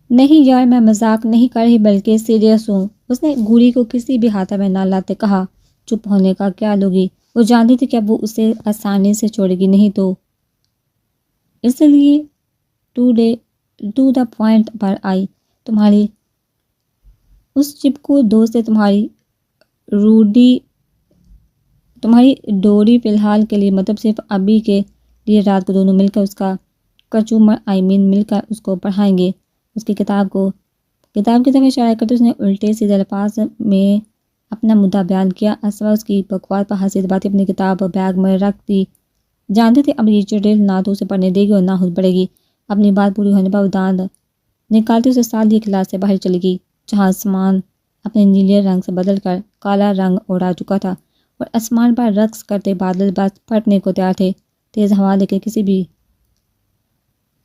نہیں یار، میں مذاق نہیں کر رہی بلکہ سیریس ہوں، اس نے گوری کو کسی بھی ہاتھ میں نہ لاتے کہا۔ چپ ہونے کا کیا لوگی؟ وہ جانتی تھی کہ اب وہ اسے آسانی سے چھوڑے گی نہیں، تو اس لیے ٹو دا پوائنٹ پر آئی۔ تمہاری اس چپکو دوست سے تمہاری ڈوری فی الحال کے لیے مطلب صرف ابھی کے لیے رات کو دونوں مل کر اس کا کچومر مل کر اس کو پڑھائیں گے۔ اس کی کتاب کی طرف اشارہ کرتے اس نے الٹے سیدھے الفاظ میں اپنا مدعا بیان کیا۔ اسوا اس کی بکواس پر ہنسی دباتی اپنی کتاب بیگ میں رکھ دی۔ جانتے تھے اب یہ چڑیل نہ تو اسے پڑھنے دے گی اور نہ خود پڑھے گی۔ اپنی بات پوری ہونے پر داند نکالتے اسے ساتھ ہی کلاس سے باہر چلی گئی، جہاں آسمان اپنے نیلے رنگ سے بدل کر کالا رنگ اڑا چکا تھا اور آسمان پر رقص کرتے بادل بس پھٹنے کو تیار تھے۔ تیز ہوا لیکن کسی بھی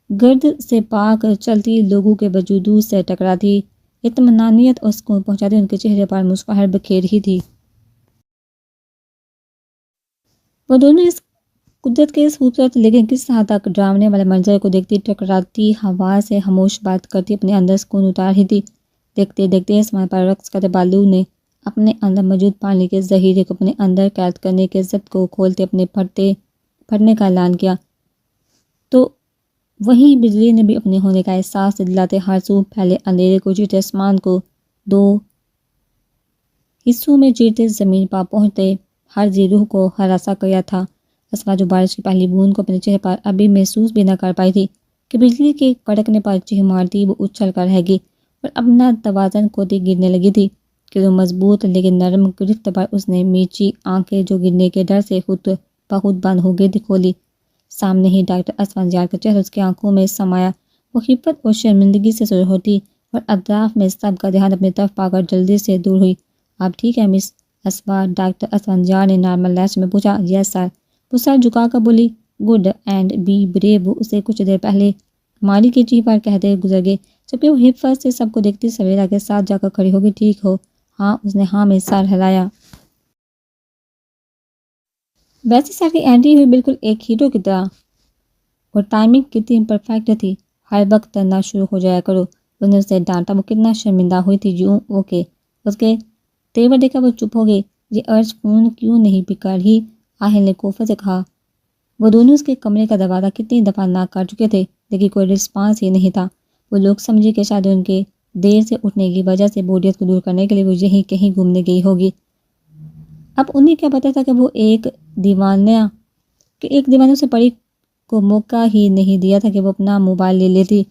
گرد سے پاک چلتی لوگوں کے وجود سے ٹکراتی اطمینانیت اور سکون پہنچاتی ان کے چہرے پر مسکراہٹ بکھیر رہی تھی۔ وہ دونوں اس قدرت کے اس خوبصورت لیکن کس حد تک ڈراونے والے منظر کو دیکھتی، ٹکراتی ہوا سے خاموش بات کرتی اپنے اندر سکون اتار رہی تھی۔ دیکھتے دیکھتے آسمان پر رقص کرتے بالوں نے اپنے اندر موجود پانی کے ذخیرے کو اپنے اندر قید کرنے کے ضبط کو کھولتے اپنے پھٹنے کا اعلان کیا، تو وہیں بجلی نے بھی اپنے ہونے کا احساس دلاتے ہر سو پھیلے اندھیرے کو چیرتے آسمان کو دو حصوں میں چیرتے زمین پر پہنچتے ہر ذی روح کو ہراساں کیا تھا۔ اسوا جو بارش کی پہلی بوند کو اپنے چہرے پر ابھی محسوس بھی نہ کر پائی تھی کہ بجلی کے کڑکنے پر چیخ مارتی وہ اچھل کر رہ گئی اور اپنا توازن کھوتی گرنے لگی تھی کہ وہ مضبوط لیکن نرم گرفت پر اس نے میچی آنکھیں جو گرنے کے ڈر سے خود بخود بند ہو گئی کھولی۔ سامنے ہی ڈاکٹر اسفندیار کا چہرہ اس کی آنکھوں میں سمایا۔ وہ خفت اور شرمندگی سے سر ہوتی اور اطراف میں سب کا دھیان اپنی طرف پا کر جلدی سے دور ہوئی۔ آپ ٹھیک ہے مس اسوا؟ ڈاکٹر اسفندیار نے نارمل لہجے میں پوچھا۔ یس سر، وہ سر جھکا کر بولی۔ Good and be brave. وہ اسے کچھ دیر پہلے ہماری کی چیخ پر کہتے گزر گئے، جبکہ وہ حفاظت سے سب کو دیکھتی سویرا کے ساتھ جا کر کھڑی ہوگی۔ ٹھیک ہو؟ ہاں، اس نے ہاں میں سر ہلایا۔ ویسے سر کی انٹری ہوئی بالکل ایک ہیرو کی طرح، اور ٹائمنگ کتنی پرفیکٹ تھی۔ ہر وقت ترنا شروع ہو جایا کرو۔ اس نے اسے ڈانٹا۔ وہ کتنا شرمندہ ہوئی تھی۔ یوں اوکے؟ اس کے تیور دیکھ کر وہ چپ ہو گئی۔ یہ ارج فون کیوں نہیں پک کر رہی؟ آہل نے کوفت سے کہا۔ وہ دونوں اس کے کمرے کا دروازہ کتنی دفعہ ناک کر چکے تھے لیکن کوئی رسپانس ہی نہیں تھا۔ وہ لوگ سمجھے کہ شاید ان کے دیر سے اٹھنے کی وجہ سے بوریت کو دور کرنے کے لیے وہ یہیں کہیں گھومنے گئی ہوگی۔ اب انہیں کیا پتا تھا کہ وہ ایک دیوانے سے پری کو موقع ہی نہیں دیا تھا کہ وہ اپنا موبائل لے لیتی۔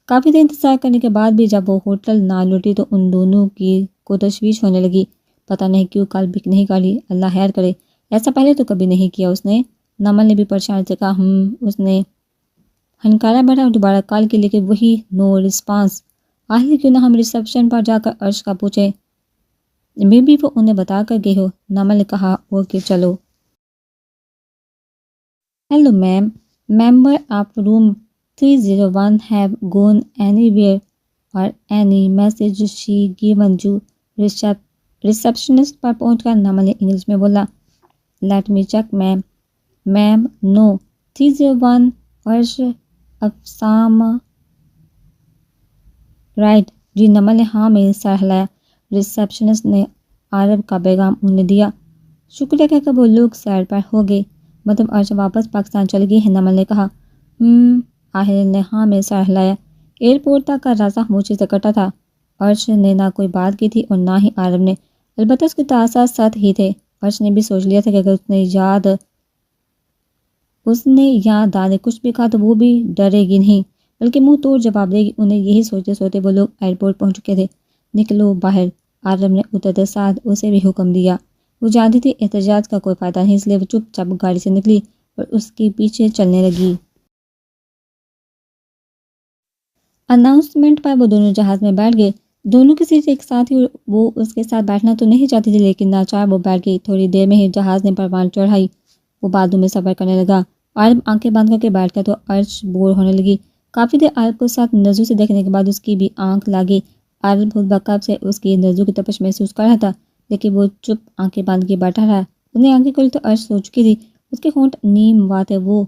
کافی دیر انتظار کرنے کے بعد بھی جب وہ ہوٹل نہ لوٹی تو ان دونوں کو تشویش ہونے لگی۔ پتہ نہیں کیوں کل پک نہیں کر لی، اللہ خیر کرے، ایسا پہلے تو کبھی نہیں کیا اس نے۔ نمل نے بھی پریشانی سے کہا۔ اس نے ہنکارا بھرا اور دوبارہ کال کی لیکن وہی نو رسپانس۔ آخر کیوں نہ ہم ریسیپشن پر جا کر ارش کا پوچھیں، میں بھی وہ انہیں بتا کر گئی ہو۔ نمل نے کہا۔ اوکے چلو۔ Hello ma'am, member of room 301 have gone anywhere or any message she given you؟ Receptionist پر پہنچ کر نمل نے انگلش میں بولا۔ لیٹ می چیک میم۔ میم نو 301 عرش افسام رائٹ؟ جی۔ نمل نے ہاں میں سر ہلایا۔ ریسپشنسٹ نے عارب کا پیغام انہیں دیا۔ شکریہ کہہ کر وہ لوگ سیر پر ہو گئے۔ مطلب عرش واپس پاکستان چلی گئی ہے؟ نمل نے کہا۔ آہل نے ہاں میں سر ہلایا۔ ایئرپورٹ تک کا راستہ خاموشی سے کٹا تھا۔ عرش نے نہ کوئی بات کی تھی اور نہ ہی عارب نے، البتہ اس کے تاثرات ساتھ ہی تھے۔ عرش نے بھی سوچ لیا تھا کہ اگر اس نے یا داد نے کچھ بھی کہا تو وہ بھی ڈرے گی نہیں بلکہ منہ توڑ جواب دے گی۔ انہیں یہی سوچتے سوچتے وہ لوگ ایئرپورٹ پہنچ چکے تھے۔ نکلو باہر، عارب نے اترتے ساتھ اسے بھی حکم دیا۔ وہ جانتی تھی احتجاج کا کوئی فائدہ نہیں، اس لیے وہ چپ چاپ گاڑی سے نکلی اور اس کے پیچھے چلنے لگی۔ اناؤنسمنٹ پر وہ دونوں جہاز میں بیٹھ گئے۔ دونوں کی سیٹ ایک ساتھ ہی، وہ اس کے ساتھ بیٹھنا تو نہیں چاہتی تھی لیکن ناچار وہ بیٹھ گئی۔ تھوڑی دیر میں ہی جہاز نے پروان چڑھائی۔ وہ بادوں میں سفر کرنے لگا۔ عارب آنکھیں بند کر کے بیٹھ گیا تو عرش بور ہونے لگی۔ کافی دیر عارب کو ساتھ نظروں سے دیکھنے کے بعد اس کی بھی آنکھ لاگی۔ عارب خود بکب سے اس کی نظروں کی تپش محسوس کر رہا تھا لیکن وہ چپ آنکھیں باندھ کے بیٹھا رہا۔ اس نے آنکھیں کھولی تو عرش سو چکی تھی۔ اس کے ہونٹ نیم وا تھے۔ وہ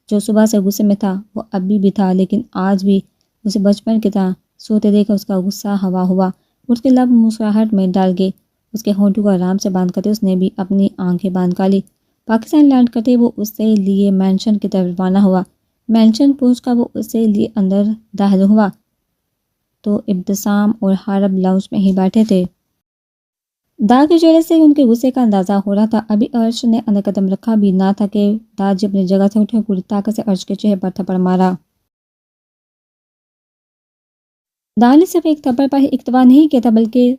جو صبح سے غصے میں تھا وہ ابھی بھی تھا لیکن آج بھی اسے بچپن کی طرح سوتے دیکھ اس کا غصہ ہوا ہوا، اس کے لب مسکراہٹ میں ڈال گئے، اس کے ہونٹوں کو آرام سے بند کرتے اس نے بھی اپنی آنکھیں بند کر لی۔ پاکستان لینڈ کرتے وہ اس سے لیے مینشن کی طرف روانہ ہوا۔ مینشن پہنچ کر وہ اس سے لیے اندر داخل ہوا تو ابتسام اور حارب لاؤنج میں ہی بیٹھے تھے۔ دا کے چہرے سے ان کے غصے کا اندازہ ہو رہا تھا۔ ابھی عرش نے اندر قدم رکھا بھی نہ تھا کہ دا جی اپنی جگہ سے اٹھے اور پوری طاقت سے عرش کے چہرے پر تھپڑ مارا۔ دا نے صرف ایک تھپڑ پر ہی اکتفا نہیں کیا تھا بلکہ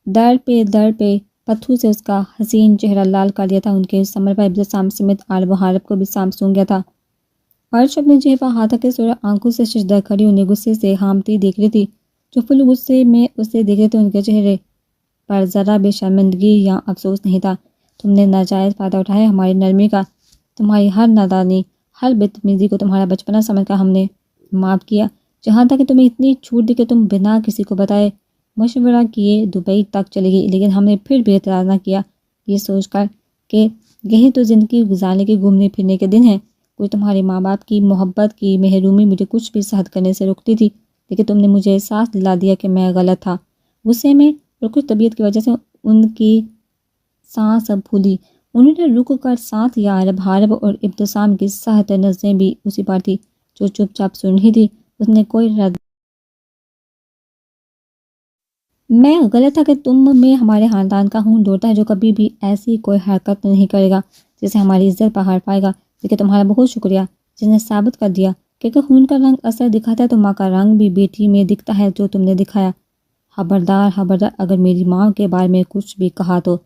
در پہ پتھروں سے اس کا حسین چہرہ لال کر دیا تھا۔ ان کے سمر پر ابتسام سمیت عارب و حارب کو بھی سام سونگ گیا تھا۔ عرش اپنے چہرے پر ہاتھ کے سورہ آنکھوں سے ششدر کھڑی انہیں غصے سے ہامتی دیکھ رہی تھی۔ جو فل غصے میں اسے دیکھ رہے تھے ان کے چہرے پر ذرا بھی شرمندگی یا افسوس نہیں تھا۔ تم نے ناجائز فائدہ اٹھایا ہماری نرمی کا، تمہاری ہر نادانی، ہر بدتمیزی کو تمہارا بچپنا سمجھ کر ہم نے معاف کیا، جہاں تک کہ تمہیں اتنی چھوٹ دی کہ تم بنا کسی کو بتائے مشورہ کیے دبئی تک چلی گئی، لیکن ہم نے پھر بھی اعتراض نہ کیا، یہ سوچ کر کہ یہی تو زندگی گزارنے کے گھومنے پھرنے کے دن ہیں۔ کوئی تمہارے ماں باپ کی محبت کی محرومی مجھے کچھ بھی سہد کرنے سے روکتی تھی، لیکن تم نے مجھے احساس دلا دیا کہ میں غلط تھا۔ غصے میں اور کچھ طبیعت کی وجہ سے ان کی سانس اب پھولی، انہوں نے رک کر ساتھ یا عارب حارب اور ابتسام کی سخت نظریں بھی اسی پر تھی جو چپ چاپ سن رہی تھی۔ اس نے کوئی رد میں غلط تھا کہ تم میں ہمارے خاندان کا خون دوڑتا ہے جو کبھی بھی ایسی کوئی حرکت نہیں کرے گا جسے ہماری عزت پر حرف پائے گا، لیکن تمہارا بہت شکریہ جس نے ثابت کر دیا کہ خون کا رنگ اثر دکھاتا ہے تو ماں کا رنگ بھی بیٹی میں دکھتا ہے، جو تم نے دکھایا۔ خبردار خبردار، اگر میری ماں کے بارے میں کچھ بھی کہا تو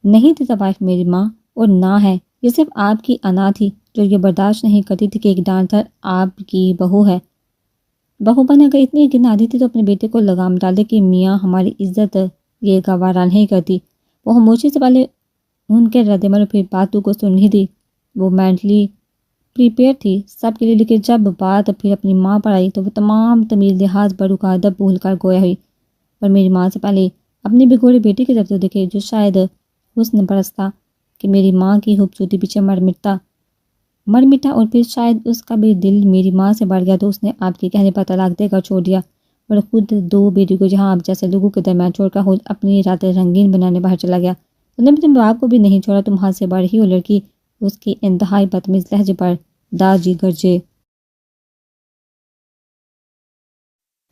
نہیں تھی طوائف میری ماں اور نہ ہے، یہ صرف آپ کی انا تھی جو یہ برداشت نہیں کرتی تھی کہ ایک ڈانٹر آپ کی بہو ہے۔ بہو بن اگر اتنی گناہتی تھی تو اپنے بیٹے کو لگام ڈال دے کہ میاں ہماری عزت یہ گوارا نہیں کرتی۔ وہ خاموشی سے پہلے ان کے رد عمل پھر باتوں کو سن رہی تھی۔ وہ مینٹلی پریپیئر تھی سب کے لیے، لیکن جب بات پھر اپنی ماں پر آئی تو وہ تمام تمیز لحاظ بڑوں کا ادب بھول کر گویا ہوئی۔ پر میری ماں سے پہلے اپنے بگوڑے بیٹے کی طرف تو دیکھے جو شاید حسن پرست تھا کہ میری ماں کی خوبصورتی پیچھے مر مٹا اور پھر شاید اس کا بھی دل میری ماں سے بڑھ گیا تو اس نے آپ کے کہنے پر طلاق دے کر چھوڑ دیا اور خود دو بیٹی کو جہاں آپ جیسے لوگوں کے درمیان چھوڑ کر خود اپنی راتیں رنگین بنانے باہر چلا گیا۔ اس نے اپنے باپ کو بھی نہیں چھوڑا، تم حد سے بڑھ ہی وہ لڑکی، اس کی انتہائی بدتمیز لہجے پر دا جی گرجے۔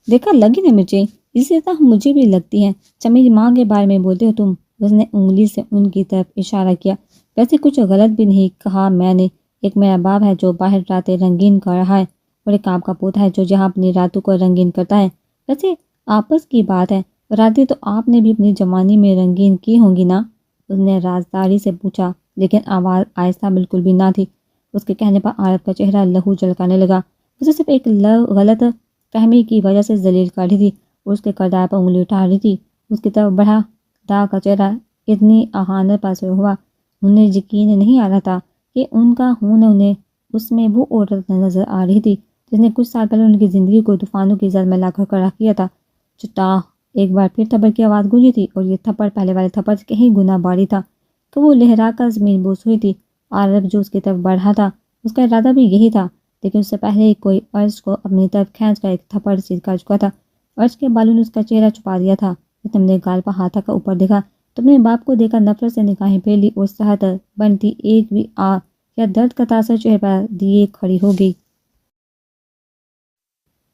دیکھا لگی نا مجھے، اسی طرح مجھے بھی لگتی ہیں جب میری ماں کے بارے میں بولتے ہو تم۔ اس نے انگلی سے ان کی طرف اشارہ کیا۔ ویسے کچھ غلط بھی نہیں کہا میں نے، ایک میرا باپ ہے جو باہر راتیں رنگین کر رہا ہے اور ایک آپ کا پوتا ہے جو جہاں اپنی راتوں کو رنگین کرتا ہے۔ ویسے آپس کی بات ہے، راتیں تو آپ نے بھی اپنی جوانی میں رنگین کی ہوں گی نا؟ اس نے رازداری سے پوچھا، لیکن آواز آہستہ بالکل بھی نہ تھی۔ اس کے کہنے پر عارف کا چہرہ لہو جھلکانے لگا۔ اسے صرف ایک غلط فہمی کی وجہ سے ذلیل کر رہی تھی اور اس کے کردار پر انگلی اٹھا رہی تھی۔ اس کی طرف بڑھا دا کا چہرہ اتنی اہانت پر سر ہوا، انہیں یقین نہیں آ رہا تھا کہ ان کا خون انہیں اس میں وہ عورت نظر آ رہی تھی جس نے کچھ سال پہلے ان کی زندگی کو طوفانوں کی زد میں لا کر کھڑا کیا تھا۔ چٹاہ ایک بار پھر تھپڑ کی آواز گونجی تھی اور یہ تھپڑ پہلے والے تھپڑ سے کہیں گنا باری تھا کہ وہ لہرا کر زمین بوس ہوئی تھی۔ عارف جو اس کی طرف بڑھا تھا اس کا ارادہ بھی یہی تھا، لیکن اس سے پہلے کوئی عرش کو اپنی طرف کھینچ کر ایک تھپڑ سیدھ کر چکا تھا۔ عرش کے بالوں نے اس کا چہرہ چھپا دیا تھا۔ اس نے اپنے گال پر ہاتھ کر اوپر دیکھا تو اپنے باپ کو دیکھ کر نفرت سے نگاہیں پھیر لی اور صحت بنتی ایک بھی آہ یا درد کا تاثر چہرے پر دیے کھڑی ہو گئی۔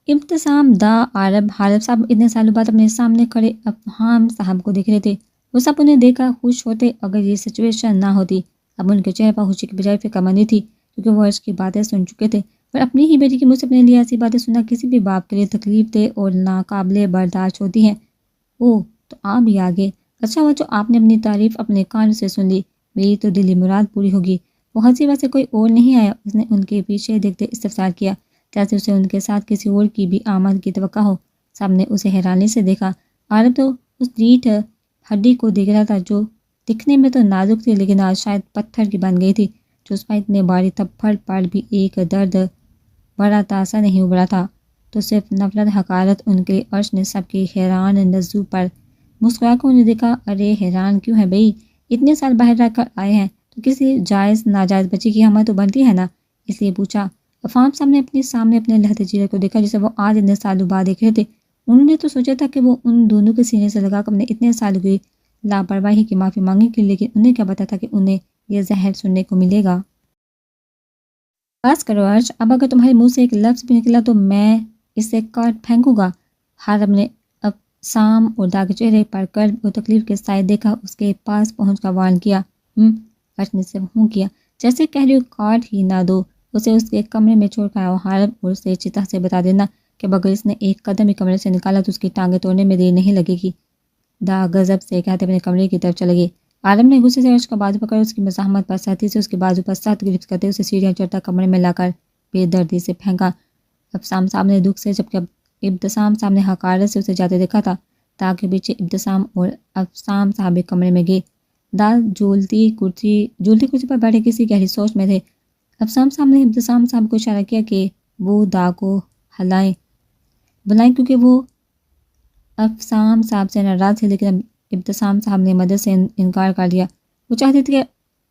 ابتسام، دا، عارب، حارب صاحب اتنے سالوں بعد اپنے سامنے کھڑے افہام صاحب کو دیکھ رہے تھے۔ وہ سب انہیں دیکھ کر خوش ہوتے اگر یہ سچویشن نہ ہوتی۔ اب ان کے چہرے پر خوشی کی بجائے فکر مندی تھی کیونکہ وہ عرش کی باتیں سن چکے تھے، پر اپنی ہی بیٹی کے منہ سے اپنے لیے ایسی باتیں سننا کسی بھی باپ کے لیے تکلیف دہ اور ناقابل برداشت ہوتی ہیں۔ اوہ تو آپ بھی آگے، اچھا ہوا جو آپ نے اپنی تعریف اپنے کان سے سن لی، میری تو دلی مراد پوری ہوگی۔ وہ ہنسی ویسے کوئی اور نہیں آیا، اس نے ان کے پیچھے دیکھتے استفسار کیا جیسے اسے ان کے ساتھ کسی اور کی بھی آمد کی توقع ہو۔ سب نے اسے حیرانی سے دیکھا۔ عارف تو اس ریٹھ ہڈی کو دیکھ رہا تھا جو دکھنے میں تو نازک تھی لیکن آج شاید پتھر کی بن گئی تھی، جو اس پر اتنے باری تھپڑ پر بھی ایک درد بڑا تاثر نہیں ابھرا تھا، تو صرف نفرت حقارت ان کے لیے۔ عرش نے سب کی حیران نظروں پر مسکرا کر انہیں دیکھا۔ ارے حیران کیوں ہے بھئی، اتنے سال باہر رہ کر آئے ہیں تو کسی جائز ناجائز بچی کی ہمت تو بنتی ہے نا، اس لیے پوچھا۔ افام صاحب نے اپنے لہتے چیرے کو دیکھا جسے وہ آج اتنے سالوں بعد دیکھ رہے تھے۔ انہوں نے تو سوچا تھا کہ وہ ان دونوں کے سینے سے لگا کر اپنے اتنے سالوں کی لاپرواہی کی معافی مانگے گی، لیکن انہیں کیا پتا تھا کہ انہیں یہ زہر سننے کو ملے گا۔ بس کرو عرش، اب اگر تمہارے منہ سے ایک لفظ بھی نکلا تو میں اسے کاٹ پھینکوں گا۔ حارب نے اب سام اور دا کے چہرے پر کرب اور تکلیف کے سائے دیکھا، اس کے پاس پہنچ کر وارن کیا۔ عرش نے صرف ہوں کیا، جیسے کہہ رہی ہو کاٹ ہی نہ دو، اسے اس کے کمرے میں چھوڑ کر آؤ حارب، اور اسے چتا سے بتا دینا کہ اگر اس نے ایک قدم ہی کمرے سے نکالا تو اس کی ٹانگیں توڑنے میں دیر نہیں لگے گی۔ دا غضب سے کہتے اپنے کمرے کی طرف چلے گئے۔ عالم نے غصے سے عرش کا بازو پکڑ اس کی مزاحمت پر سختی سے اس کے بازو پر سخت گرفت کرتے اسے سیڑھیاں چڑھتا کمرے میں لا کر بے دردی سے پھینکا۔ ابتسام صاحب نے دکھ سے، جبکہ ابتسام صاحب نے حقارت سے اسے جاتے دیکھا تھا۔ تاکہ پیچھے ابتسام اور ابتسام صاحب ایک کمرے میں گئے۔ دا جھولتی کرسی پر بیٹھے کسی گہری سوچ میں تھے۔ ابتسام صاحب نے ابتسام صاحب کو اشارہ کیا کہ وہ دا کو بلائیں کیونکہ وہ ابتسام صاحب سے ناراض تھے، لیکن ابتسام صاحب نے مدد سے انکار کر دیا۔ وہ چاہتے تھے کہ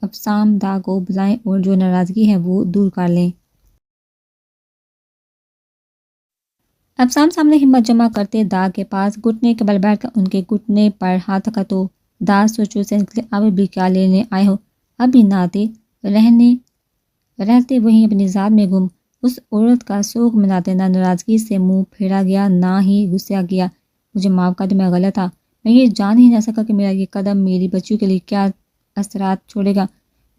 ابتسام دا کو بلائیں اور جو ناراضگی ہے وہ دور کر لیں۔ ابتسام صاحب نے ہمت جمع کرتے دا کے پاس گھٹنے کے بل بیٹھ کر ان کے گھٹنے پر ہاتھ رکھا تو دا سوچو سے نکلے، اب بھی کیا لینے آئے ہو؟ اب بھی نہ آتے رہتے وہیں اپنی ذات میں گم۔ اس عورت کا سوگ مناتے نہ ناراضگی سے منہ پھیرا گیا نہ ہی غصہ کیا۔ مجھے معاف کر دے، میں غلط تھا، میں یہ جان ہی نہ سکا کہ میرا یہ قدم میری بچیوں کے لیے کیا اثرات چھوڑے گا۔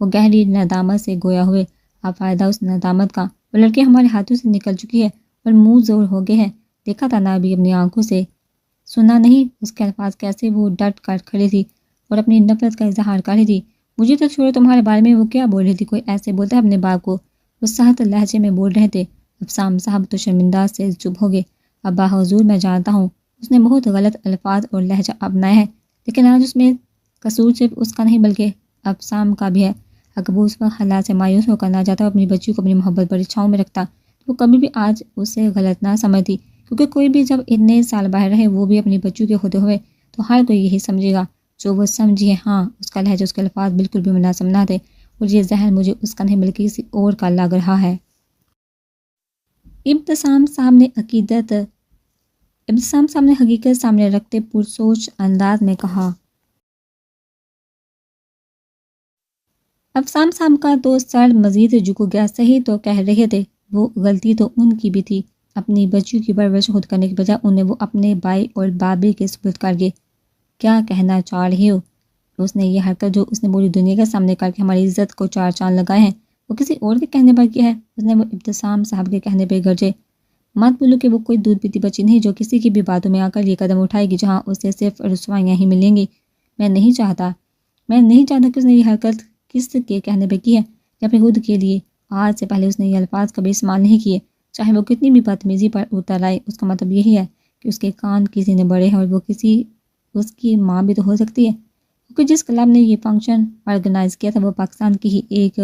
وہ گہری ندامت سے گویا ہوئے، اب فائدہ اس ندامت کا، وہ لڑکی ہمارے ہاتھوں سے نکل چکی ہے اور منہ زور ہو گئے ہیں۔ دیکھا تھا نا ابھی اپنی آنکھوں سے، سنا نہیں اس کے الفاظ کیسے وہ ڈٹ کر کھڑی تھی اور اپنی نفرت کا اظہار کر رہی تھی۔ مجھے تو چھوڑو، تمہارے بارے میں وہ کیا بول رہی تھی؟ کوئی ایسے بولتا ہے اپنے باپ کو؟ وہ سخت لہجے میں بول رہے تھے۔ ابتسام صاحب تو شرمندہ سے چپ ہو گئے۔ ابا حضور، میں جانتا ہوں اس نے بہت غلط الفاظ اور لہجہ اپنایا ہے، لیکن آج اس میں قصور صرف اس کا نہیں بلکہ ابتسام کا بھی ہے۔ اگر وہ اس وقت حالات سے مایوس ہو کر نہ جاتا اور اپنی بچیوں کو اپنی محبت بڑی چھاؤں میں رکھتا تو وہ کبھی بھی آج اسے غلط نہ سمجھتی، کیونکہ کوئی بھی جب اتنے سال باہر رہے وہ بھی اپنی بچیوں کے ہوتے ہوئے تو ہر کوئی یہی سمجھے گا جو وہ سمجھی ہے۔ ہاں، اس کا لہجہ، اس کے الفاظ بالکل بھی مناسب نہ تھے، اور یہ زہر مجھے اس کا نہیں بلکہ کسی اور کا لگ رہا ہے۔ ابتسام صاحب نے حقیقت سامنے رکھتے پرسوچ انداز میں کہا۔ ابتسام صاحب کا تو سر مزید جھک گیا۔ صحیح تو کہہ رہے تھے، وہ غلطی تو ان کی بھی تھی، اپنی بچیوں کی پرورش خود کرنے کے بجائے انہیں وہ اپنے بھائی اور بابی کے سپرد کر گئے۔ کیا کہنا چاہ رہے ہو؟ اس نے یہ حرکت جو اس نے پوری دنیا کے سامنے کر کے ہماری عزت کو چار چاند لگائے ہیں، وہ کسی اور کے کہنے پر کیا ہے؟ اس نے وہ ابتسام صاحب کے کہنے پہ گرجے۔ مت بولو کہ وہ کوئی دودھ پیتی بچی نہیں جو کسی کی بھی باتوں میں آ کر یہ قدم اٹھائے گی جہاں اسے صرف رسوائیاں ہی ملیں گی۔ میں نہیں چاہتا کہ اس نے یہ حرکت کس کے کہنے پہ کی ہے، یا اپنے خود کے لیے۔ آج سے پہلے اس نے یہ الفاظ کبھی استعمال نہیں کیے، چاہے وہ کتنی بھی بدتمیزی پر اتر آئے۔ اس کا مطلب یہی ہے کہ اس کے کان کسی نے بڑے ہیں، اور وہ کسی اس کی ماں بھی تو ہو سکتی ہے، کیونکہ جس کلب نے یہ فنکشن آرگنائز کیا تھا وہ پاکستان کی ہی ایک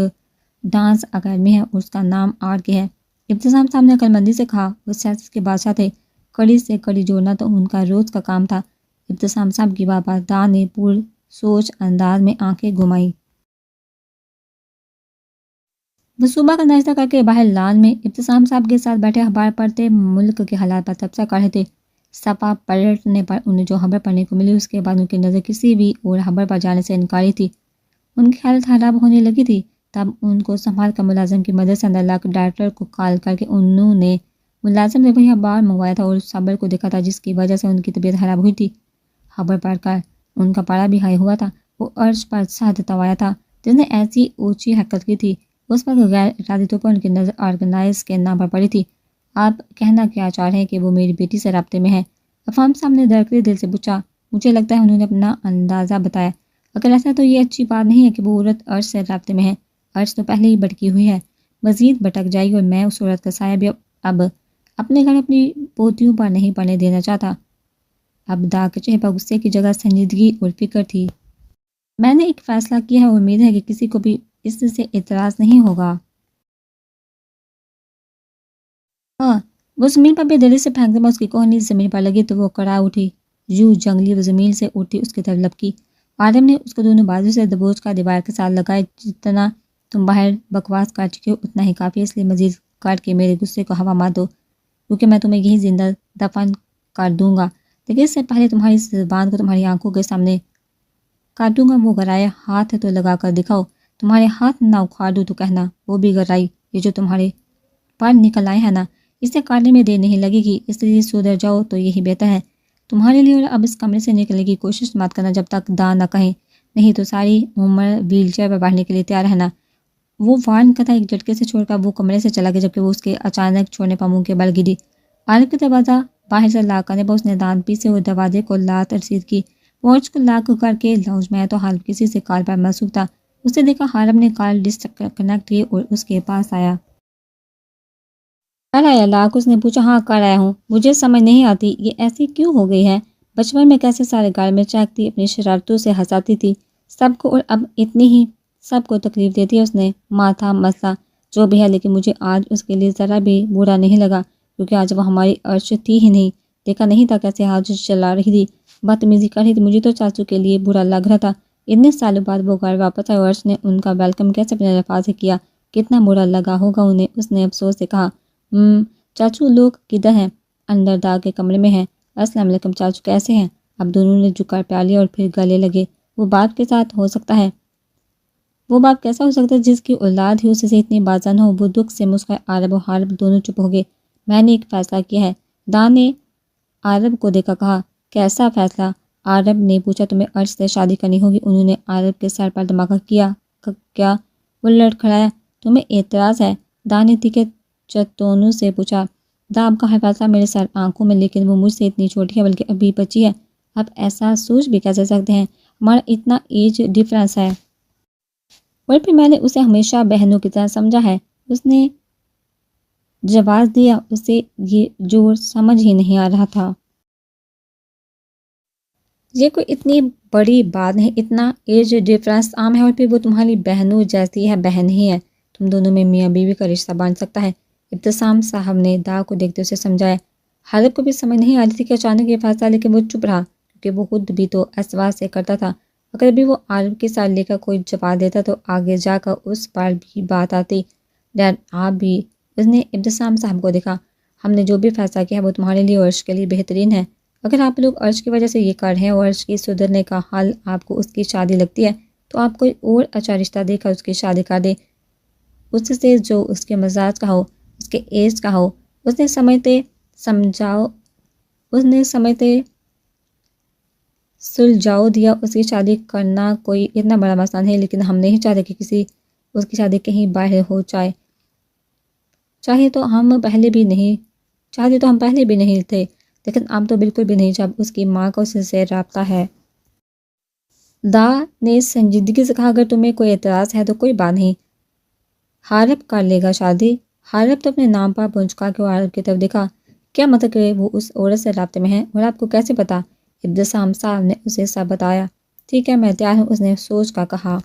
ڈانس اکیڈمی ہے اور اس کا نام آر کے ہے۔ ابتسام صاحب نے عقل مندی سے کہا، وہ سیاست کے بادشاہ تھے، کڑی سے کڑی جوڑنا تو ان کا روز کا کام تھا۔ ابتسام صاحب کی بات پر دا نے پر سوچ انداز میں آنکھیں گھمائی۔ وہ صبح کا ناشتہ کر کے باہر لان میں ابتسام صاحب کے ساتھ بیٹھے اخبار پڑھتے ملک کے حالات پر تبصرہ کر رہے تھے۔ صفحہ پلٹنے پر انہیں جو خبر پڑھنے کو ملی اس کے بعد ان کی نظر کسی بھی اور خبر پر جانے سے انکاری تھی۔ ان کی حالت خراب ہونے لگی تھی۔ تب ان کو سنبھال کر ملازم کی مدد سے اندر لا کر ڈائریکٹر کو کال کر کے انہوں نے ملازم نے وہی اخبار منگوایا تھا اور صبر کو دیکھا تھا جس کی وجہ سے ان کی طبیعت خراب ہوئی تھی۔ خبر پڑھ کر ان کا پاڑا بھی ہائی ہوا تھا۔ وہ عرش پر سخت توایا تھا جس نے ایسی اونچی حرکت کی تھی۔ اس وقت غیر ارادی طور پر ان کی نظر آرگنائز کے نام پر پڑی تھی۔ آپ کہنا کیا چاہ رہے ہیں کہ وہ میری بیٹی سے رابطے میں ہے؟ افام صاحب نے دھڑکتے دل سے پوچھا۔ مجھے لگتا ہے انہوں نے اپنا اندازہ بتایا۔ اگر ایسا تو یہ اچھی بات نہیں ہے کہ وہ عورت عرش سے رابطے میں ہے۔ عرش تو پہلے ہی بھٹکی ہوئی ہے، مزید بھٹک جائے گی، اور میں اس عورت کا سایہ بھی اب اپنے گھر اپنی پوتیوں پر نہیں پڑنے دینا چاہتا۔ اب دا کے چہرے پر غصے کی جگہ سنجیدگی اور فکر تھی۔ میں نے ایک فیصلہ کیا ہے اور امید ہے کہ کسی کو بھی اس سے اعتراض نہیں ہوگا۔ ہاں، وہ زمین پر بے دلی سے پھینکنے میں اس کی کوہنی زمین پر لگی تو وہ کڑا اٹھی، یوں جنگلی وہ زمین سے اٹھی اس کی طرف لپکی۔ عالم نے اس کو دونوں بازو سے دبوچ کا دیوار کے ساتھ لگائے۔ جتنا تم باہر بکواس کر چکے ہو اتنا ہی کافی، اس لیے مزید کاٹ کے میرے غصے کو ہوا مار دو، کیونکہ میں تمہیں یہی زندہ دفن کر دوں گا، لیکن اس سے پہلے تمہاری زبان کو تمہاری آنکھوں کے سامنے کاٹوں گا۔ وہ گرائے، ہاتھ ہے تو لگا کر دکھاؤ، تمہارے ہاتھ نہ اکھاڑ دوں تو کہنا۔ وہ بھی گرائی، یہ جو تمہارے پر نکل آئے ہیں نا، اسے کاٹنے میں دیر نہیں لگے گی، اس لیے سدھر جاؤ تو یہی بہتر ہے تمہارے لیے، اور اب اس کمرے سے نکلنے کی کوشش مت کرنا جب تک دا نہ کہیں، نہیں تو ساری عمر ویل چیئر پر بیٹھنے کے لیے تیار رہنا۔ وہ وارن کا تھا، ایک جھٹکے سے چھوڑ کر وہ کمرے سے چلا گیا، جبکہ وہ اس کے اچانک چھوڑنے پر منہ کے بل گری۔ عارف کا دروازہ باہر سے لاک کرنے پر اس نے دانت پیسے ہوئے دروازے کو لات رسید کی، پورچ کو لاک کر کے لاؤنج میں آیا تو حالف کسی سے کال پر مصروف تھا۔ اس نے دیکھا عارف نے کال ڈسکنیکٹ کی اور اس کے پاس آیا۔ کر آیا لاک؟ اس نے پوچھا۔ ہاں کر آیا ہوں، مجھے سمجھ نہیں آتی یہ ایسی کیوں ہو گئی ہے، بچپن میں کیسے سارے گھر میں چاہتی، اپنی شرارتوں سے ہنساتی تھی سب کو، اور اب اتنی ہی سب کو تکلیف دیتی ہے۔ اس نے ماتھا مسئلہ جو بھی ہے، لیکن مجھے آج اس کے لیے ذرا بھی برا نہیں لگا، کیونکہ آج وہ ہماری عرش تھی ہی نہیں، دیکھا نہیں تھا کیسے ہاتھ چلا رہی تھی، بدتمیزی کر رہی تھی، مجھے تو چاچو کے لیے برا لگ رہا تھا۔ اتنے سالوں بعد وہ گھر واپس آئے اور عرش نے ان کا ویلکم کیسے اپنے الفاظ سے کیا، کتنا برا لگا ہوگا انہیں۔ اس نے افسوس سے کہا، چاچو لوگ کدھر ہیں؟ اندر دا کے کمرے میں ہیں۔ السلام علیکم چاچو، کیسے ہیں؟ اب دونوں نے جھک کر پیار لیا اور پھر گلے لگے۔ وہ باپ کے ساتھ ہو سکتا ہے، وہ باپ کیسا ہو سکتا ہے جس کی اولاد ہی اسے سے اتنی بازن ہو؟ وہ دکھ سے مسکرائے۔ عارف و حارف دونوں چپ ہو گئے۔ میں نے ایک فیصلہ کیا ہے، دا نے عارف کو دیکھا کہا۔ کیسا فیصلہ؟ عارف نے پوچھا۔ تمہیں عرش سے شادی کرنی ہوگی۔ انہوں نے عارف کے سر پر دھماکہ کیا۔ کیا؟ وہ لڑکھڑایا۔ تمہیں اعتراض ہے؟ دا نے تیکھے چتونوں سے پوچھا۔ دا آپ کا ہر فیصلہ میرے سر آنکھوں میں، لیکن وہ مجھ سے اتنی چھوٹی ہے، بلکہ ابھی بچی ہے، آپ ایسا سوچ بھی کیسے سکتے ہیں؟ ہمارا اتنا ایج ڈفرینس ہے، اور پھر میں نے اسے ہمیشہ بہنوں کی طرح سمجھا ہے۔ اس نے جواز دیا، اسے یہ جور سمجھ ہی نہیں آ رہا تھا۔ یہ کوئی اتنی بڑی بات نہیں، اتنا ایج ڈفرینس عام ہے، اور پھر وہ تمہاری بہنوں جیسی ہے، بہن ہی ہے، تم دونوں میں میاں بیوی کا رشتہ بن سکتا ہے۔ ابتسام صاحب نے دا کو دیکھتے اسے سمجھایا۔ حالف کو بھی سمجھ نہیں آ رہی تھی کہ اچانک یہ فیصلہ، لیکن وہ چپ رہا، کیونکہ وہ خود بھی تو اسواس سے کرتا تھا۔ اگر بھی وہ عارف کے ساتھ لے کر کوئی جواب دیتا تو آگے جا کر اس پر بھی بات آتی۔ ڈیڈ آپ بھی؟ اس نے ابتسام صاحب کو دیکھا۔ ہم نے جو بھی فیصلہ کیا ہے وہ تمہارے لیے اور عرش کے لیے بہترین ہے۔ اگر آپ لوگ عرش کی وجہ سے یہ کر رہے ہیں اور عرش کی سدھرنے کا حل آپ کو اس کی شادی لگتی ہے، تو آپ کوئی اور اچھا رشتہ دے کر اس کی شادی کر دیں، اس سے جو اس کے مزاج کا ہو، اس کے ایج کا ہو۔ اس نے سمجھتے سلجھاؤ دیا۔ اس کی شادی کرنا کوئی اتنا بڑا مسئلہ نہیں، لیکن ہم نہیں چاہتے کہ اس کی شادی کہیں باہر ہو جائے۔ چاہے تو ہم پہلے بھی نہیں تھے، لیکن اب تو بالکل بھی نہیں، جب اس کی ماں کا اس سے رابطہ ہے۔ دا نے سنجیدگی سے کہا، اگر تمہیں کوئی اعتراض ہے تو کوئی بات نہیں، حارف کر لے گا شادی۔ حارف تو اپنے نام پر پہنچا کے عارف کی طرف دیکھا۔ کیا مطلب کہ وہ اس عورت سے رابطے میں ہے؟ اور آپ کو کیسے پتا؟ ابتسام صاحب نے اسے سب بتایا۔ ٹھیک ہے میں تیار ہوں، اس نے سوچ کر کہا۔